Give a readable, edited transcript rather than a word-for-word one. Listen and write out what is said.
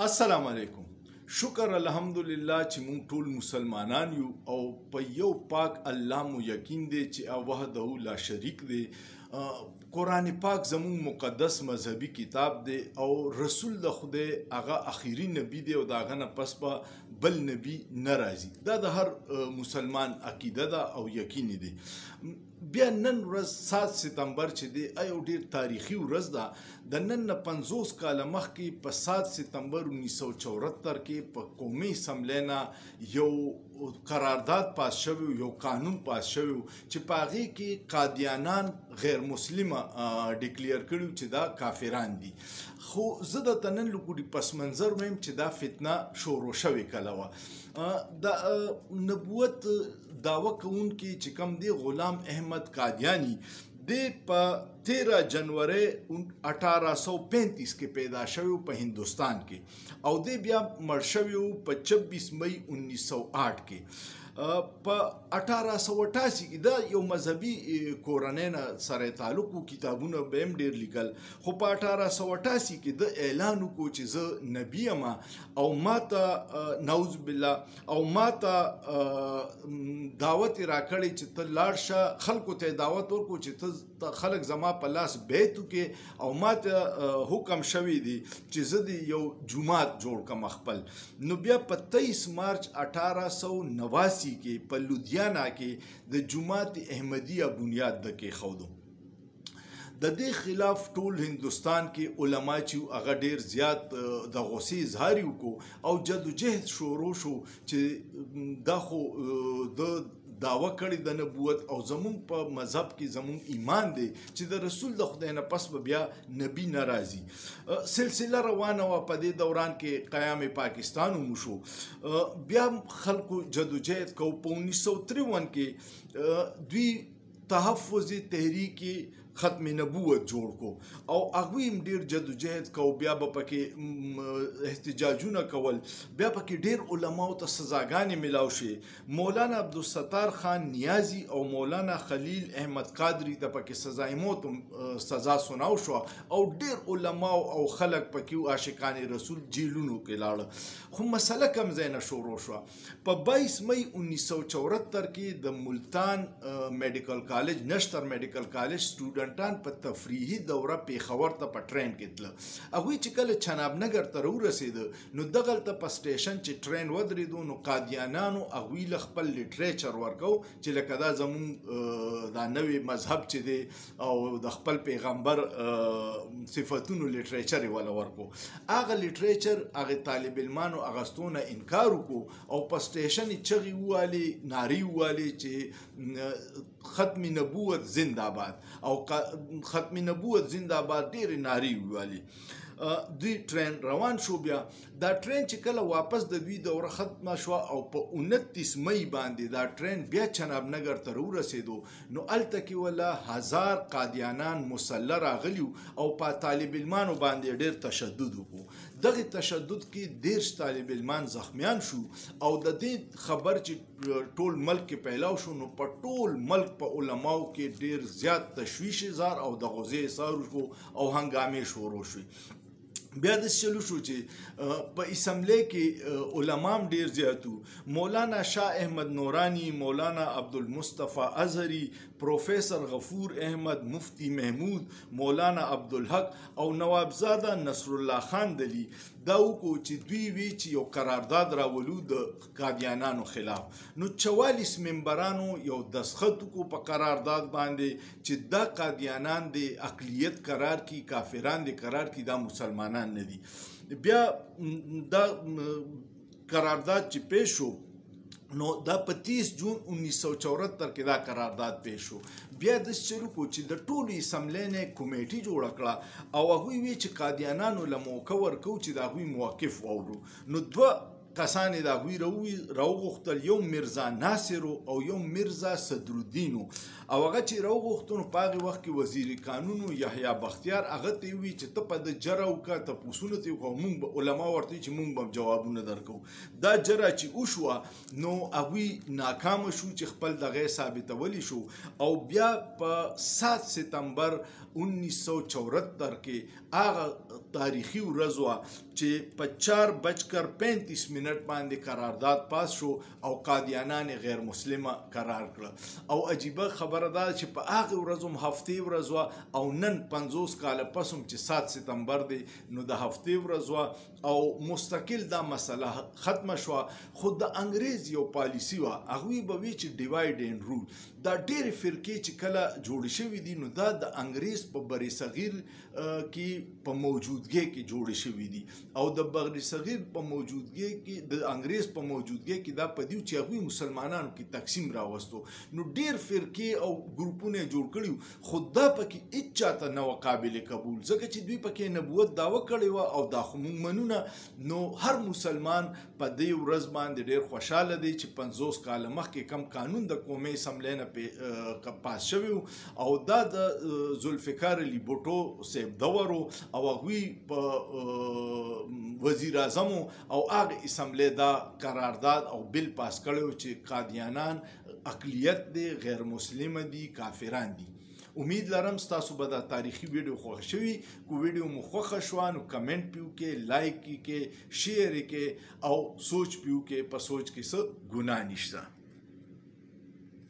السلام علیکم. شکر الحمدلله چې مونږ ټول مسلمانان یو او په یو پاک الله مو یقین دی چې وحده لا شریک دی. قرآن پاک زمون مقدس مذهبي کتاب دی او رسول د خدای هغه اخیری نبی دی او د هغه نه پس به بل نبی نه راځي. دا د هر مسلمان عقیده ده او یقین دی. بیا نن ورځ 7 سپتمبر چې دی یو ډیر تاریخي ورځ ده. د نن نه 50 کاله مخکې په 7 سپتمبر 1974 کې په قومي اسمبلی نه یو قرارداد پاس شوی، یو قانون پاس شوی چې په هغې کې قادیانان غیر مسلمه ډیکلیر کړي چې دا کافران دي. خو زه درته نن لږ پس منظر وایم چې دا فتنه شروع شوې کله وه. د نبوت دعوه کوونکي چې کوم دی غلام احمد قادیانی دی په 13 جنوري 1835 کې پیدا شوی په هندوستان کې او دی بیا مړ شوی په 26 مئی 1908 کې. په 1888 کې دا یو مذهبي کورنۍ نه سره تعلق و، کتابونه به هم ډېر لیکل، خو په 1888 کې د اعلان وکړو چې زه نبی یم او ماته نعوذ بالله او ماته دعوت راکړی چې ته لاړ شه، خلکو ته دعوت ورکړو چې ته خلک زما په لاس بیت وکړي او ماته حکم شوی دی چې زه د یو جومات جوړ کړم خپل. نو بیا په 23 مارچ 1889 کې په لودیانا کې د جماعت احمدیه بنیاد د کېښودو. د دې خلاف ټول هندوستان کې علما چې هغه ډیر زیات د غصې اظهار وکړو او جدوجهد شروع شو چې دا خو د دعوه کړې د نبوت او زمون په مذهب کې زمون ایمان دی چې د رسول د خدای نه پس به بیا نبی نه راځي. سلسله روانه وه. په دې دوران کې قیام پاکستان هم شو. بیا خلکو جدوجهد کو. په 1953 کې دوی تحفظي تحریک ختم نبوت جوړ کو او هغوی هم ډېر جدوجهد کو. بیا به پکې احتجاجونه کول، بیا پکې ډېر علماو ته سزاګانې میلاو شوې. مولانا عبدالستار خان نیازی او مولانا خلیل احمد قادری ته پکې سزای موت سزا سناو شو او ډېر علماو او خلک پکې عاشقان رسول جیلونو کې لاړه. خو مسله کم ځای نه شروع شوه. په 22 مئی 1974 کې د ملتان میډیکل کالج، نشتر میډیکل کالج سټوډنټ په تفریحي دوره پیښور ته په ټرین کې تله. هغوی چې کله چناب نګر ته راورسېده نو دغلته په سټیشن چې ټرین ودرېدو نو قادیانانو هغوی له خپل لیټریچر ورکو چې لکه دا زمونږ دا نوی مذهب چې دی او د خپل پیغمبر صفتونو لیټریچر یې وله ورکو. هغه لیټریچر هغې طالب علمانو اغستو نه انکار وکړو او په سټیشن یې چغې ووالې، نارې ووالې چې ختم نبوت زنده باد او ختم نبوت زنده باد ډېرې نارې ووالې. دوی ټرین روان شو. بیا دا ټرین چې کله واپس د دوی دوره ختمه شوه او په 29 مئی باندې دا ټرین بیا چناب نګر ته راورسېدو نو هلته کې وله 1000 قادیانان مسلح راغلي او په طالب علمانو باندې ډېر تشدد وکړو. دغه تشدد کې 10 طالب علمان زخمیان شو او د دې خبر چې ټول ملک کې پیلاو شو نو په ټول ملک په علماو کې ډېر زیات تشویش اظهار او د غوزې اظهار وشو او هنګامې شروع شوې. بیا داسې چلو شو چې په اسمبلی کې علما هم ډېر زیات وو. مولانا شاه احمد نورانی، مولانا عبدالمصطفى ازهري، پروفیسر غفور احمد، مفتی محمود، مولانا عبدالحق او نوابزاده نصر الله خان دلی دا وکړو چې دوی وی چې یو قرارداد راولو د قادیانانو خلاف. نو 44 ممبرانو یو دستخط وکړو په قرارداد باندې چې دا قادیانان د اقلیت قرار کی، کافران د قرار کی، دا مسلمانان نه دي. بیا دا قرارداد چې پیش شو نو دا په 30 جون 1974 کې دا قرارداد پیش شو. بیا داسې چلو کو چې د ټولو اسمبلی نه کمیټي جوړه کړه او هغوی وی چې قادیانانو له موقع ورکو چې د هغوی موقف واورو. نو 2 کسان د هغوی راوغوښتل، یو مرزا ناصر او یو مرزا صدرالدین او هغه چې راوغوښتل نو په هغې وخت کې وزیر قانون یحیی بختیار هغه ته یې وویل چې ته په د جره وکړه، تپوسونه ترې وکړه او موږ به علما ورته وایي چې موږ به جوابونه درکوو. دا جره چې وشوه نو هغوی ناکامه شو چې خپل دغه یې ثابتولی شو او بیا په 7 سپتمبر 1974 کې هغه تاریخي ورځ وه چې په 4:35 باندې قرارداد پاس شو او قادیانان غیر مسلمه قرار کړه او عجیبه خبره ده چې په هغه ورځ هم هفتې ورځ او نن 50 کاله پس هم چې 7 سپتمبر دی نو د هفتې ورځ او مستقل دا مسله ختمه شو خو د انګریز یو پالیسی و هغه به وی چې ډیوایډ اینډ رول دا ډېر فرقې چې کله جوړ شوې دي نو دا د انګریز په بری صغیر کې په موجودګۍ کې جوړ شوې دي او د بری صغیر په موجودګۍ کې د انګریز په موجودګۍ کې دا پدیو چې هغه مسلمانانو کې تقسیم راوستو نو ډېر فرقې او ګروپونه جوړ کړیو خو دا پکې هیڅ چاته نه قابل قبول ځکه چې دوی پکې نبوت دعوه کړې و او دا خو مونږ منونه نو هر مسلمان په دې ورځ باندې ډېر خوشاله دی چې 50 کاله مخکې کم قانون د قومي اسمبلی نه پاس شوی او دا د ذوالفقار علي بوټو صاحب دورو او هغوی په وزیر اعظم او هغه اسمبلی دا قرارداد او بل پاس کړی چې قادیانان اقلیت دی غیر مسلم دي کافران دي امید لرم ستاسو به دا تاریخي ویډیو خوښ شوي کو ویډیو مو خوښه شوه نو کمنټ پیو کې لایک کې شیر کې او سوچ پیو کې په سوچ کې څه ګناه نشته